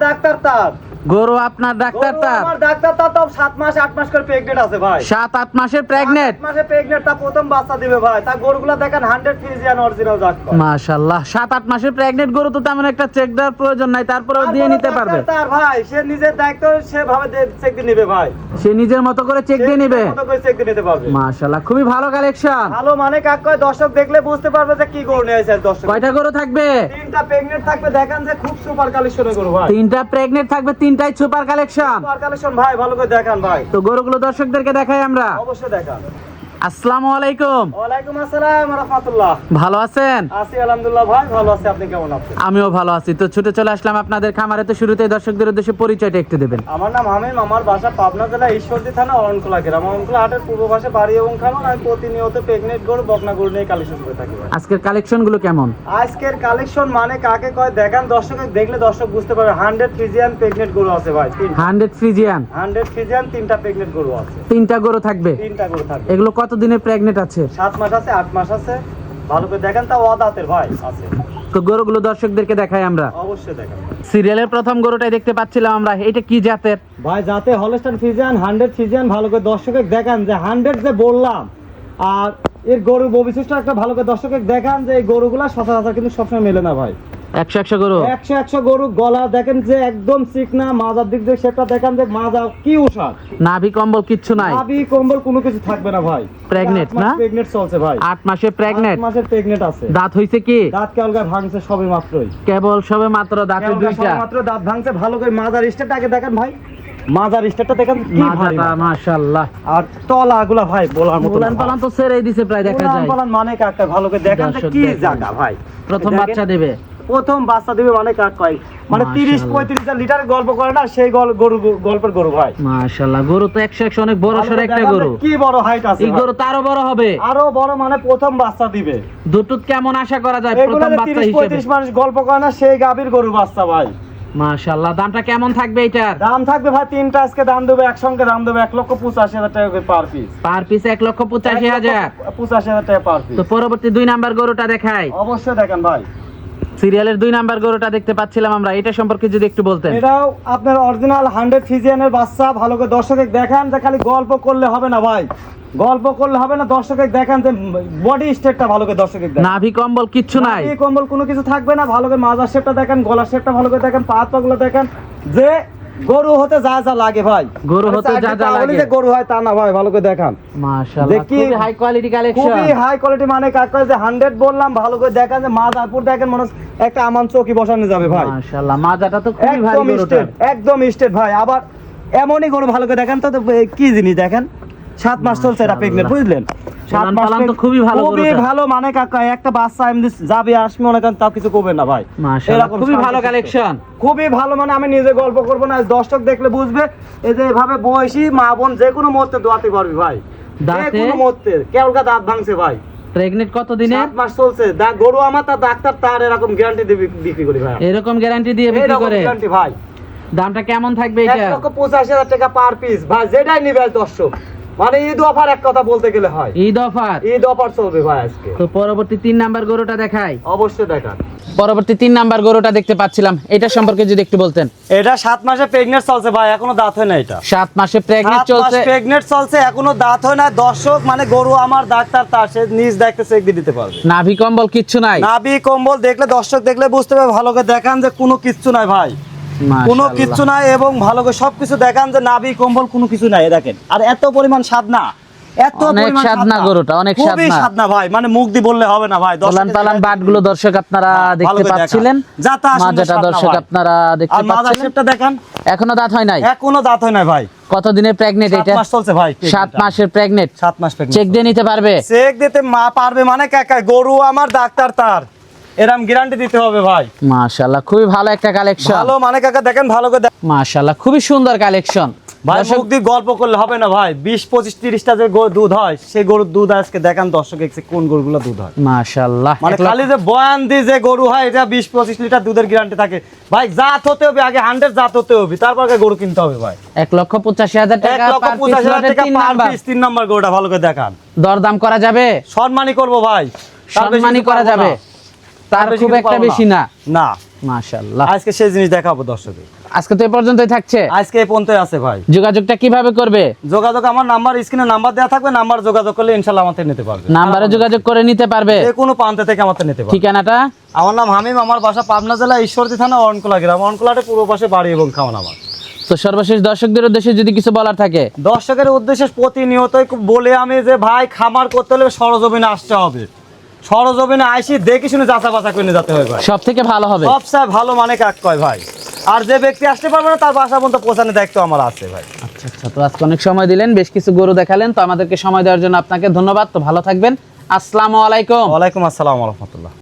Doctor তার গরু আপনার ডাক্তার তার আমার ডাক্তার তার তো 7 মাস 8 মাস করে প্রেগন্যান্ট আছে ভাই 7-8 মাসের প্রেগন্যান্ট 8 মাসে প্রেগন্যান্ট তা প্রথম বাচ্চা দিবে ভাই তা গরুগুলা দেখেন 100 ফ্রিজিয়ান অরিজিনাল জাত কয় মাশাআল্লাহ 7-8 মাসের প্রেগন্যান্ট গরু তো তেমন একটা চেক দেওয়ার প্রয়োজন নাই তারপরেও দিয়ে নিতে পারবে তার ভাই সে নিজের দায়িত্ব সেভাবে চেক দিয়ে নেবে ভাই সে নিজের মতো করে চেক দিয়ে নেবে মতো করে চেক দিয়ে নিতে পারবে মাশাআল্লাহ খুবই ভালো কালেকশন ভালো মানে কাক কয় দর্শক দেখলে বুঝতে পারবে যে কি গরু নিয়ে এসেছে দর্শক কয়টা গরু থাকবে তিনটা প্রেগন্যান্ট থাকবে দেখেন যে খুব সুপার কালেকশনের গরু ভাই তিনটা প্রেগন্যান্ট থাকবে তিনটাই সুপার কালেকশন সুপার কালেকশন ভাই ভালো করে দেখান ভাই তো গরুগুলো দর্শকদেরকে দেখাই আমরা অবশ্যই দেখান আসসালামু আলাইকুম ওয়ালাইকুম আসসালাম ওয়া রাহমাতুল্লাহ ভালো আছেন আছি আলহামদুলিল্লাহ ভাই ভালো আছি আপনি কেমন আছেন আমিও ভালো আছি তো ছুটে চলে আসলাম আপনাদের খামারে তো শুরুতেই দর্শকদের উদ্দেশ্যে পরিচয়টা একটু দেবেন আমার নাম হামিম আমার বাসা পাবনা জেলা ঈশ্বরদী থানা অরণখোলা গ্রাম অরণখোলা হাটের পূর্ব পাশে বাড়ি এবং খামার আমি প্রতিনিয়ত প্রেগনেন্ট গরু বকনা গরু নিয়ে কালেকশন করে থাকি ভাই। আজকের কালেকশন গুলো কেমন আজকের কালেকশন মানে কাকে কয় দেখান দর্শক দেখলে দর্শক বুঝতে পারবে 100 ফ্রিজিয়ান প্রেগনেন্ট গরু আছে ভাই 100 ফ্রিজিয়ান 100 ফ্রিজিয়ান তিনটা প্রেগনেন্ট গরু আছে তিনটা গরু থাকবে তিনটা গরু থাকবে এগুলো কত দিনের প্রেগনেন্ট আছে 7 মাস আছে 8 মাস আছে ভালো করে দেখেন তা ওয়াদাতের ভাই আছে তো গরুগুলো দর্শকদেরকে দেখাই আমরা অবশ্যই দেখেন সিরিয়ালের প্রথম গরুটাই দেখতে পাচ্ছিলাম আমরা এটা কি জাতের ভাই যাতে হলস্টাইন ফ্রিজিয়ান 100 ফ্রিজিয়ান ভালো করে দর্শকে দেখান যে 100 যে বললাম আর এর গরুর বৈশিষ্ট্য একটা ভালো করে দর্শকে দেখান যে এই গরুগুলা সচরাচর কিন্তু সবসময় মেলে না ভাই 100 গরু 100 গরু গলা দেখেন যে একদম চিকনা মাজার দিক দিয়ে সেটা দেখেন যে মাজা কি উষার নাভি কম্বল কিচ্ছু নাই নাভি কম্বল কোনো কিছু থাকবে না ভাই প্রেগনেন্ট না প্রেগনেন্ট চলছে ভাই 8 মাসের প্রেগনেন্ট 8 মাসের প্রেগনেন্ট আছে দাঁত হইছে কি দাঁত কেবল ভাঙছে সবে মাত্রই কেবল সবে মাত্র দাঁতের দুইটা মাত্র দাঁত ভাঙছে ভালো করে মাজার স্টেট আগে দেখেন ভাই মাজার স্টেটটা দেখেন কি ভারী মাথাটা মাশাআল্লাহ আর তলাগুলা ভাই বলার মতো উলান পালান তো ছেড়েই দিছে প্রায় দেখা যায় উলান পালান মানে কাকা ভালো করে দেখেন যে দর্শক কি দেখেন। জায়গা ভাই প্রথম দেখেন, বাচ্চা দেবে প্রথম বাচ্চা দিবে মানে কাক কয় মানে 30 মাশাআল্লাহ। 35 লিটার গল্প করে না সেই গরু গল্পের গরু ভাই মাশাআল্লাহ গরু তো 100 অনেক বড় সর একটা দেখেন যে গরু কি বড় হাইট আছে এই ভাই। গরু তো আরো বড় হবে আরো বড় মানে প্রথম বাচ্চা দিবে দুটুত কেমন আশা করা যায় এগুলো প্রথম বাচ্চা 30 হিসেবে 35 মানুষ গল্প করে না সেই গাভীর গরু বাচ্চা ভাই মাশাআল্লাহ দামটা কেমন থাকবে এটার দাম থাকবে ভাই তিনটা আজকে দাম দেবে একসঙ্গে দাম দেবে 1,85,000 টাকা করে পার পিস পার পিস 1,85,000 85,000 টাকা পার পিস তো পরবর্তী 2 নাম্বার গরুটা দেখাই অবশ্যই দেখেন ভাই সিরিয়ালের 2 নাম্বার গরুটা দেখতে পাচ্ছিলাম আমরা এটা সম্পর্কে যদি একটু বলতেন এটাও আপনার অরিজিনাল 100 ফিজিয়ানের বাচ্চা ভালো করে দর্শকে দেখান যে খালি গল্প করলে হবে না ভাই গল্প করলে হবে না দর্শকে দেখান যে বডি স্টেটটা ভালো করে দর্শকে দেখান নাভি কম্বল কিচ্ছু নাই নাভি কম্বল কোনো কিছু থাকবে না ভালো করে মাজার শেপটা দেখেন গলার শেপটা ভালো করে দেখেন পা পাগুলো দেখেন যে গরু হতে যা যা লাগে ভাই গরু হতে যা যা লাগে যে গরু হয় তা না ভাই ভালো করে দেখান মাশাআল্লাহ দেখি খুবই হাই কোয়ালিটি কালেকশন খুবই হাই কোয়ালিটি মানে কাকা যে 100 বললাম ভালো করে দেখান যে মাজারপুর দেখেন মনে হচ্ছে একটা আমান চৌকি বসানো যাবে ভাই মাশাআল্লাহ মাজাটা তো খুবই ভারী একদম গরুটা স্টেট একদম স্টেট ভাই আবার এমনই গরু ভালো করে দেখেন তো কি জিনিস দেখেন 7 মাস চলছে এটা প্রেগনেন্ট বুঝলেন 7 মাস পালান তো খুবই ভালো খুবই গরুটা। ভালো মানে কাকা একটা বাচ্চা এমনি যাবে আসবে মনে করেন তাও কিছু করবে না ভাই মাশাআল্লাহ এরকম খুবই শান্ত ভালো শিষ্ট। কালেকশন খুবই ভালো মানে আমি নিজে গল্প করবো না দর্শক দেখলে বুঝবে এই যে এভাবে বয়সী মা বোন যে কোনো মুহূর্তে দোয়াতে পারবি ভাই যে দাঁতে? কোনো মুহূর্তে কেবলকা দাঁত ভাঙছে ভাই প্রেগনেন্ট কত দিনে 7 মাস চলছে গরু আমার তার ডাক্তার তার এরকম গ্যারান্টি দিয়ে বিক্রি করি ভাই এরকম গ্যারান্টি দিয়ে বিক্রি এরকম করে গ্যারান্টি ভাই দামটা কেমন থাকবে এটা 1,85,000 টাকা পার পিস ভাই যেটাই নিবে দর্শক মানে ঈদ অফার এক কথা বলতে গেলে হয় ঈদ অফার ঈদ অফার চলবে ভাই আজকে তো পরবর্তী 3 নাম্বার গরুটা দেখাই অবশ্যই দেখান পরবর্তী 3 নাম্বার গরুটা দেখতে পাচ্ছিলাম এটা সম্পর্কে যদি একটু বলতেন এটা 7 মাসে প্রেগনেন্ট চলছে ভাই এখনো দাঁত হয় না এটা 7 মাসে প্রেগনেন্ট চলছে প্রেগনেন্ট চলছে এখনো দাঁত হয় না দর্শক মানে গরু আমার ডাক্তার তার সে নিজ দেখতে চেক দিয়ে দিতে পারবে নাভি কম্বল কিচ্ছু নাই নাভি কম্বল দেখলে দর্শক দেখলে বুঝতে পারবে ভালো করে দেখান যে কোনো কিচ্ছু নাই ভাই কোনো মাশাআল্লাহ। কিচ্ছু নাই এবং ভালো করে সবকিছু দেখান যে নাভি কম্বল কোনো কিছু নাই এই দেখেন আর এত পরিমাণ স্বাদ না এত অনেক পরিমাণ স্বাদ না গরুটা, অনেক স্বাদ খুবই না। স্বাদ না ভাই মানে মুখ দিয়ে বললে হবে না ভাই পালান পালান বাটগুলো দর্শক আপনারা ভালো দেখতে করে পাচ্ছিলেন দেখান। যাতা আসলে মাজাটা স্বাদ না দর্শক ভাই। আপনারা আর দেখতে মাদার পাচ্ছিলেন শেপটা দেখান এখনো দাঁত হয় নাই এখনো দাঁত হয় না ভাই কত দিনের প্রেগনেন্ট 7 এটা মাস চলছে ভাই 7 মাসের প্রেগনেন্ট 7 মাস প্রেগনেন্ট চেক দিয়ে নিতে পারবে চেক দিতে মা পারবে মানে কাকা গরু আমার ডাক্তার তার এরকম গ্যারান্টি দিতে হবে ভাই মাশাআল্লাহ খুবই ভালো একটা কালেকশন ভালো মানে কাকা দেখেন ভালো করে মাশাআল্লাহ খুবই সুন্দর কালেকশন ভাই মুখ দিয়ে গল্প করলে হবে না ভাই 20 25 30টা যে দুধ হয় সেই গরুর দুধ আজকে দেখান দর্শক এসে কোন গরুগুলো দুধ হয় মাশাআল্লাহ মানে খালি যে বয়ান দিয়ে যে গরু হয় এটা 20 25 লিটার দুধের গ্যারান্টি থাকে ভাই জাত হতে হবে আগে 100 জাত হতে হবে তারপর গরু কিনতে হবে ভাই 1,85,000 টাকা 1,85,000 টাকা পার পিস 3 নাম্বার গরুটা ভালো করে দেখান দরদাম করা যাবে সম্মানই করব ভাই তার বেশি সম্মানই কিছু করা পারবো যাবে না। তার বেশি খুব কিছু একটা পারবো বেশি না না মাশাআল্লাহ। আজকে সেই জিনিস দেখাবো দর্শকদের। আজকে তো এই পর্যন্তই থাকছে। আজকে এই পর্যন্তই আছে ভাই। যোগাযোগটা কিভাবে করবে? যোগাযোগ আমার নাম্বার, স্ক্রিনে নাম্বার দেওয়া থাকবে, নাম্বার যোগাযোগ করলে ইনশাআল্লাহ আমাদের নিতে পারবে। নাম্বারে যোগাযোগ করে নিতে পারবে, যে কোনো প্রান্ত থেকে আমাদের নিতে পারবে। ঠিকানাটা? আমার নাম হামিম, আমার বাসা পাবনা জেলা ঈশ্বরদী থানা অরণকুলা গ্রাম। অরণকুলাতে পূর্ব পাশে বাড়ি এবং খাওয়ান আমার। তো সর্বশেষ দর্শকদের উদ্দেশ্যে যদি কিছু বলার থাকে? দর্শকের উদ্দেশ্যে প্রতিনিয়তই বলে আমি যে ভাই খামার করতে হলে সরজমিনে আসতে হবে। সরজমিনে আইসি দেখে শুনে যাচা বাচা করে নিয়ে যেতে হবে ভাই। সব থেকে ভালো হবে, সবচেয়ে ভালো মানে কাক কয় ভাই। আর যে ব্যক্তি আসতে পারবে না তার বাসা পর্যন্ত পৌঁছানোর দায়িত্ব আমার আছে ভাই। আচ্ছা আচ্ছা। তো আজকে অনেক সময় দিলেন, বেশ কিছু গরু দেখালেন, তো আমাদেরকে সময় দেওয়ার জন্য আপনাকে ধন্যবাদ। তো ভালো থাকবেন। আসসালামু আলাইকুম। ওয়ালাইকুম আসসালাম ওয়া রাহমাতুল্লাহ।